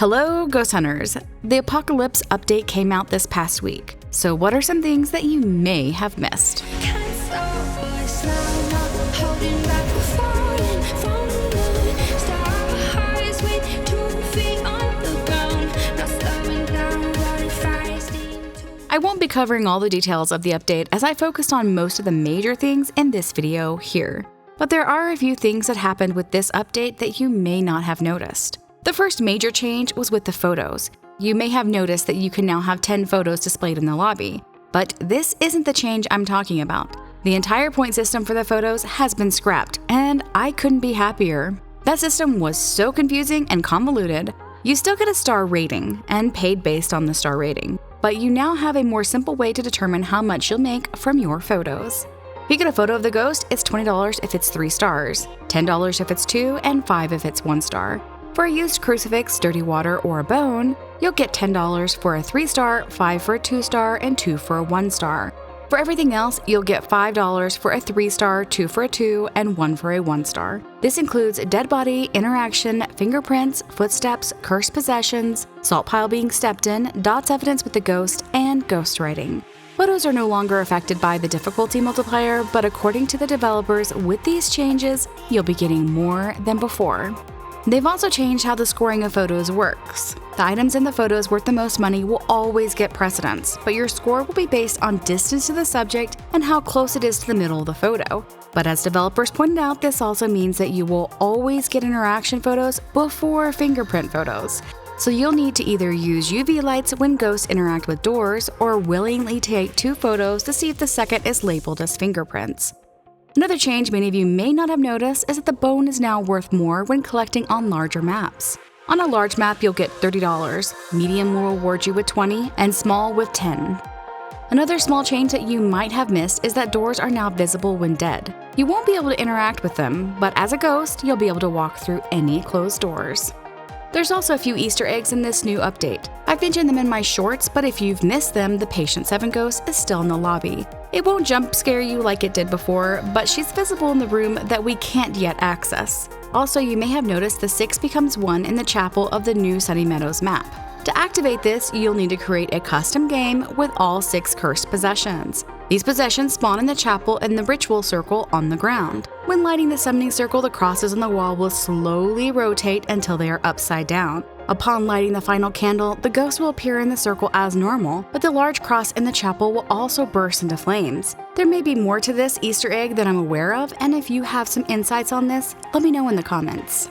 Hello, ghost hunters! The Apocalypse update came out this past week. So what are some things that you may have missed? I won't be covering all the details of the update as I focused on most of the major things in this video here. But there are a few things that happened with this update that you may not have noticed. The first major change was with the photos. You may have noticed that you can now have 10 photos displayed in the lobby. But this isn't the change I'm talking about. The entire point system for the photos has been scrapped, and I couldn't be happier. That system was so confusing and convoluted. You still get a star rating, and paid based on the star rating, but you now have a more simple way to determine how much you'll make from your photos. If you get a photo of the ghost, it's $20 if it's 3 stars, $10 if it's 2, and $5 if it's 1 star. For a used crucifix, dirty water, or a bone, you'll get $10 for a 3-star, $5 for a 2-star, and $2 for a 1-star. For everything else, you'll get $5 for a 3-star, $2 for a 2, and $1 for a 1-star. This includes dead body, interaction, fingerprints, footsteps, cursed possessions, salt pile being stepped in, dots evidence with the ghost, and ghost writing. Photos are no longer affected by the difficulty multiplier, but according to the developers, with these changes, you'll be getting more than before. They've also changed how the scoring of photos works. The items in the photos worth the most money will always get precedence, but your score will be based on distance to the subject and how close it is to the middle of the photo. But as developers pointed out, this also means that you will always get interaction photos before fingerprint photos. So you'll need to either use UV lights when ghosts interact with doors or willingly take 2 photos to see if the second is labeled as fingerprints. Another change many of you may not have noticed is that the bone is now worth more when collecting on larger maps. On a large map, you'll get $30, medium will reward you with $20, and small with $10. Another small change that you might have missed is that doors are now visible when dead. You won't be able to interact with them, but as a ghost, you'll be able to walk through any closed doors. There's also a few Easter eggs in this new update. I've mentioned them in my shorts, but if you've missed them, the Patient 7 ghost is still in the lobby. It won't jump scare you like it did before, but she's visible in the room that we can't yet access. Also, you may have noticed the 6 becomes 1 in the chapel of the new Sunny Meadows map. To activate this, you'll need to create a custom game with all 6 cursed possessions. These possessions spawn in the chapel in the ritual circle on the ground. When lighting the summoning circle, the crosses on the wall will slowly rotate until they are upside down. Upon lighting the final candle, the ghost will appear in the circle as normal, but the large cross in the chapel will also burst into flames. There may be more to this Easter egg that I'm aware of, and if you have some insights on this, let me know in the comments.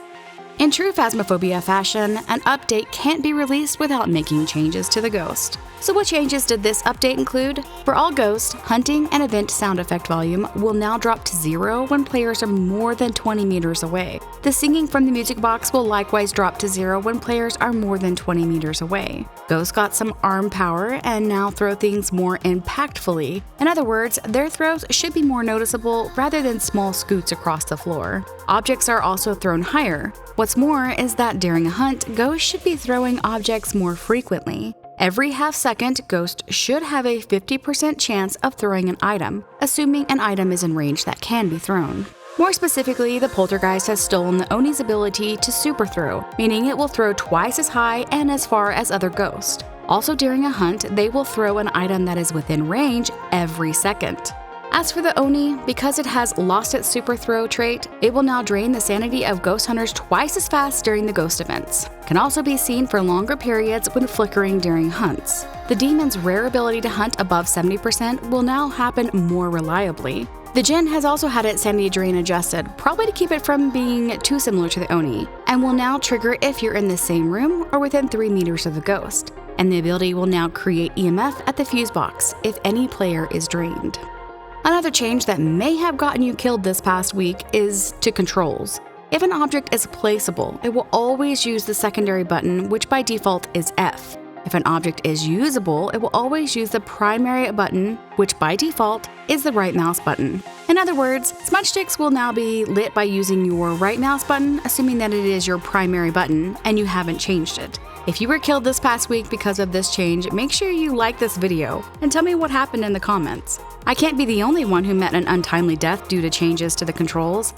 In true Phasmophobia fashion, an update can't be released without making changes to the ghost. So what changes did this update include? For all ghosts, hunting and event sound effect volume will now drop to 0 when players are more than 20 meters away. The singing from the music box will likewise drop to 0 when players are more than 20 meters away. Ghosts got some arm power and now throw things more impactfully. In other words, their throws should be more noticeable rather than small scoots across the floor. Objects are also thrown higher. What's more is that during a hunt, ghosts should be throwing objects more frequently. Every half-second, ghost should have a 50% chance of throwing an item, assuming an item is in range that can be thrown. More specifically, the poltergeist has stolen the Oni's ability to super throw, meaning it will throw twice as high and as far as other ghosts. Also during a hunt, they will throw an item that is within range every second. As for the Oni, because it has lost its super throw trait, it will now drain the sanity of ghost hunters twice as fast during the ghost events. Can also be seen for longer periods when flickering during hunts. The demon's rare ability to hunt above 70% will now happen more reliably. The Djinn has also had its sanity drain adjusted, probably to keep it from being too similar to the Oni, and will now trigger if you're in the same room or within 3 meters of the ghost. And the ability will now create EMF at the fuse box if any player is drained. Another change that may have gotten you killed this past week is to controls. If an object is placeable, it will always use the secondary button, which by default is F. If an object is usable, it will always use the primary button, which by default is the right mouse button. In other words, smudge sticks will now be lit by using your right mouse button, assuming that it is your primary button and you haven't changed it. If you were killed this past week because of this change, make sure you like this video and tell me what happened in the comments. I can't be the only one who met an untimely death due to changes to the controls.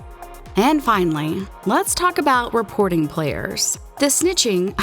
And finally, let's talk about reporting players. The snitching,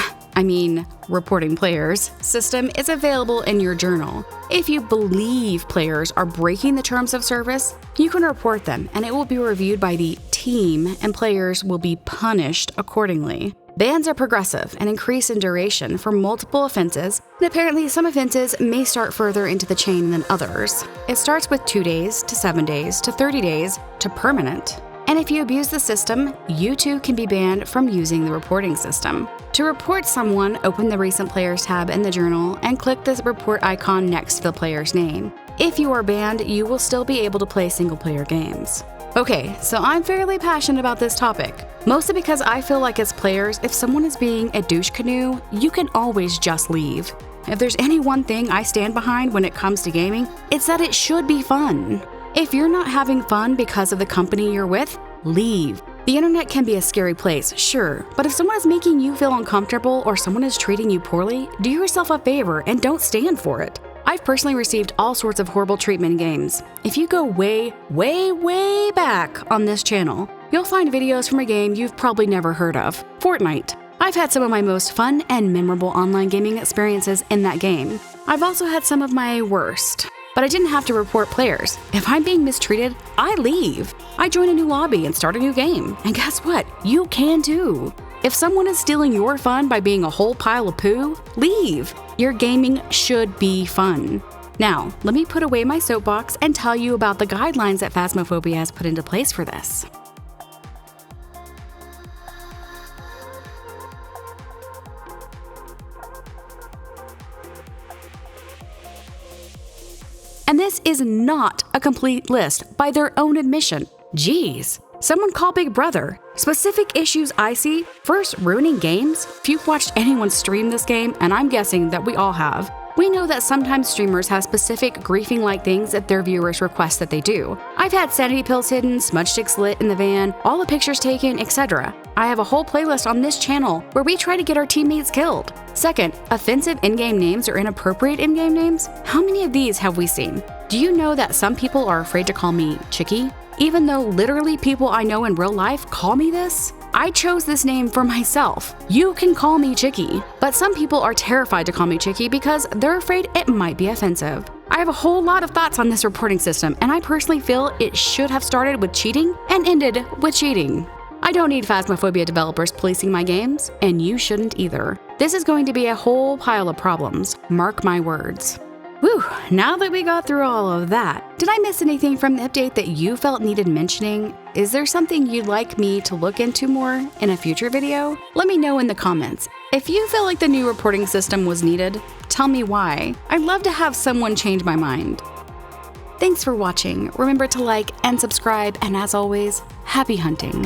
reporting players, system is available in your journal. If you believe players are breaking the terms of service, you can report them and it will be reviewed by the team and players will be punished accordingly. Bans are progressive and increase in duration for multiple offenses, and apparently some offenses may start further into the chain than others. It starts with 2 days to 7 days to 30 days to permanent. And if you abuse the system, you too can be banned from using the reporting system. To report someone, open the Recent Players tab in the journal and click the report icon next to the player's name. If you are banned, you will still be able to play single-player games. Okay, so I'm fairly passionate about this topic, mostly because I feel like as players, if someone is being a douche canoe, you can always just leave. If there's any one thing I stand behind when it comes to gaming, it's that it should be fun. If you're not having fun because of the company you're with, leave. The internet can be a scary place, sure, but if someone is making you feel uncomfortable or someone is treating you poorly, do yourself a favor and don't stand for it. I've personally received all sorts of horrible treatment in games. If you go way, way, way back on this channel, you'll find videos from a game you've probably never heard of, Fortnite. I've had some of my most fun and memorable online gaming experiences in that game. I've also had some of my worst. But I didn't have to report players. If I'm being mistreated, I leave. I join a new lobby and start a new game. And guess what? You can too. If someone is stealing your fun by being a whole pile of poo, leave. Your gaming should be fun. Now, let me put away my soapbox and tell you about the guidelines that Phasmophobia has put into place for this. And this is not a complete list by their own admission. Jeez. Someone call Big Brother. Specific issues I see: first, ruining games. If you've watched anyone stream this game, and I'm guessing that we all have, we know that sometimes streamers have specific griefing-like things that their viewers request that they do. I've had sanity pills hidden, smudge sticks lit in the van, all the pictures taken, etc. I have a whole playlist on this channel where we try to get our teammates killed. Second, offensive in-game names or inappropriate in-game names. How many of these have we seen? Do you know that some people are afraid to call me Chickie? Even though literally people I know in real life call me this? I chose this name for myself. You can call me Chickie, but some people are terrified to call me Chickie because they're afraid it might be offensive. I have a whole lot of thoughts on this reporting system, and I personally feel it should have started with cheating and ended with cheating. I don't need Phasmophobia developers policing my games, and you shouldn't either. This is going to be a whole pile of problems, mark my words. Whew, now that we got through all of that, did I miss anything from the update that you felt needed mentioning? Is there something you'd like me to look into more in a future video? Let me know in the comments. If you feel like the new reporting system was needed, tell me why. I'd love to have someone change my mind. Thanks for watching. Remember to like and subscribe, and as always, happy hunting.